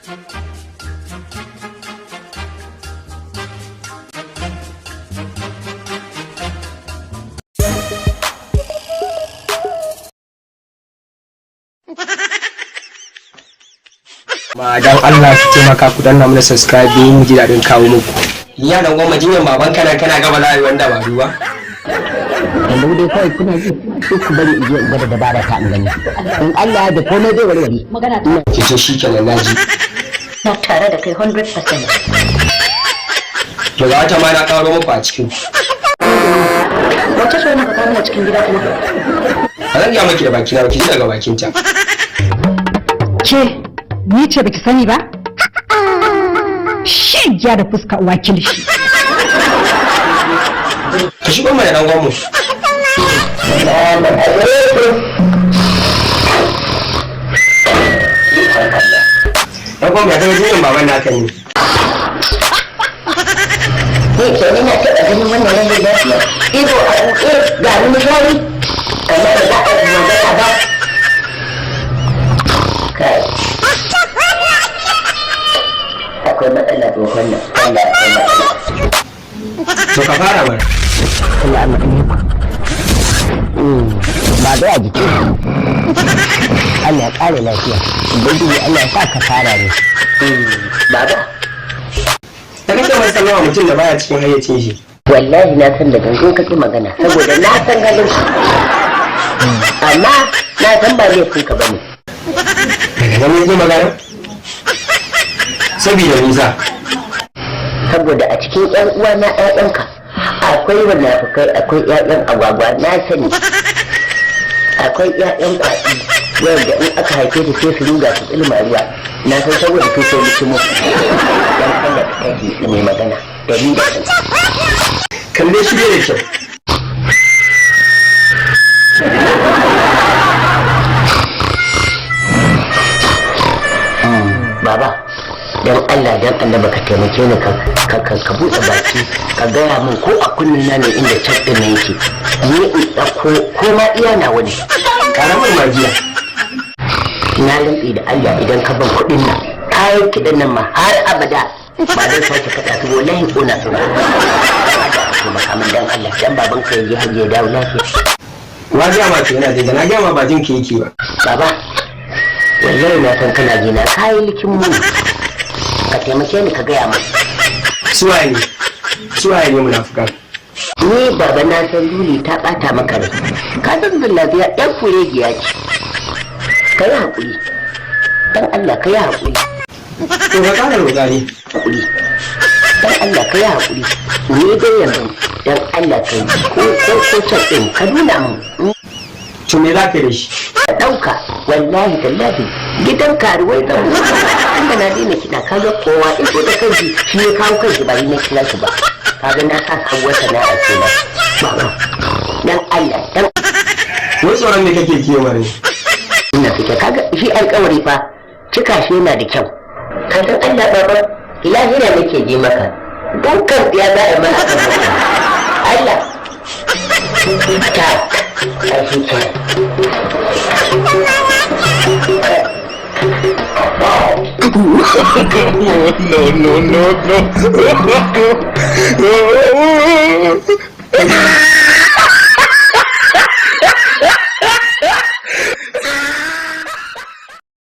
Ma dan Allah ku taimaka ku danna mana subscribe mu ji dadin kawo muku. Ya dan gwamma jinyan baban kana gaba za a yi wanda ba duba. Yanzu dai kawai kuna ji sai ku bari in je in gwada dabara ta in gani. In Allah ya da komai zai warware. Magana ta. Ki ce shikenan naji. Na tare da kai 100%. To ga wata ma na kawo muku a cikin. Wace so na ka kawo cikin gida kuma? A zan ga miki da baki na ki ji daga bakin ta. Ke ni ce baki sani ba? Shegya da fuska uwa kilishi. Ka shigo mana dan gwammu. Dan gwammu ya zama jinyan baban naka ne. Ni ke ni na taɓa ganin wannan rashin lafiya. Ido a buɗe ga ni shari. Kamar da za a yi magana ba. Kai. Akwai matsala tsohon nan. Allah akwai matsala. To ka fara mana. Allah ya mutu. Ba da ya jiki. Allah ya ƙare lafiya. Ubangiji Allah ya sa ka fara ne. Baba. Da kake mai sallama mutum da baya cikin hayyacin shi. Wallahi na san da gangan kake magana saboda na san halin ka. Amma na san ba laifin ka bane. Daga nan yaji magana? Sabida nisa. Saboda a cikin ƴan uwa na ƴaƴanka akwai munafukai, akwai ƴaƴan agwagwa na sani. Akwai ƴaƴan kwaɗi wanda in aka haife su sai su ruga su tsilma ruwa. Na san saboda kai sai mutumu. Dan Allah ka kai mai magana da ni da kai. Kalle shi ne da kyau. Baba, dan Allah dan Allah baka taimake ni ka buɗe baki ka gaya min ko a kunnin na ne inda can ɗin na yake. Ni in ɗauko ko ma iya na wani. Karamar magiya. Na rantsi da Allah idan ka ban kuɗin nan kayan kiɗan nan ma har abada ba zan sake kaɗa su wallahi ƙona su ba. To makamin dan Allah dan baban ka yaje hajji ya dawo lafiya. Wa ga ma kenan da na ga ma ba jin ke yake ba. Baba, wallahi na san kana jina kayan likin mu. Ka taimake ni ka gaya min. Suwaye ne munafukan. Ni baba na san Luli ta ɓata maka rai. Ka san Lafiya ɗan furegiya ce. Ka yi haƙuri. Dan Allah ka yi haƙuri. To ka ƙara roƙa ne. Haƙuri. Dan Allah ka yi haƙuri. Ni dai yanzu dan Allah ka yi ko can ɗin ka nuna mu. To me za ka da shi? Ka ɗauka wallahi tallahi gidan karuwai zan mutu. Inda na daina kiɗa ka ga kowa iko da kanshi shi ya kawo kanshi ba ni na kira shi ba. Ka ga na sa sabuwar sana'a kenan. Baba dan Allah dan. Wai tsoron me kake kewa ne? Ina fita kaga shi alƙawari fa cika shi yana da kyau. Ka san Allah baba ilahira nake je maka. Dukkan ya za a mana kan maka. Allah. Ta. Ai ta. No.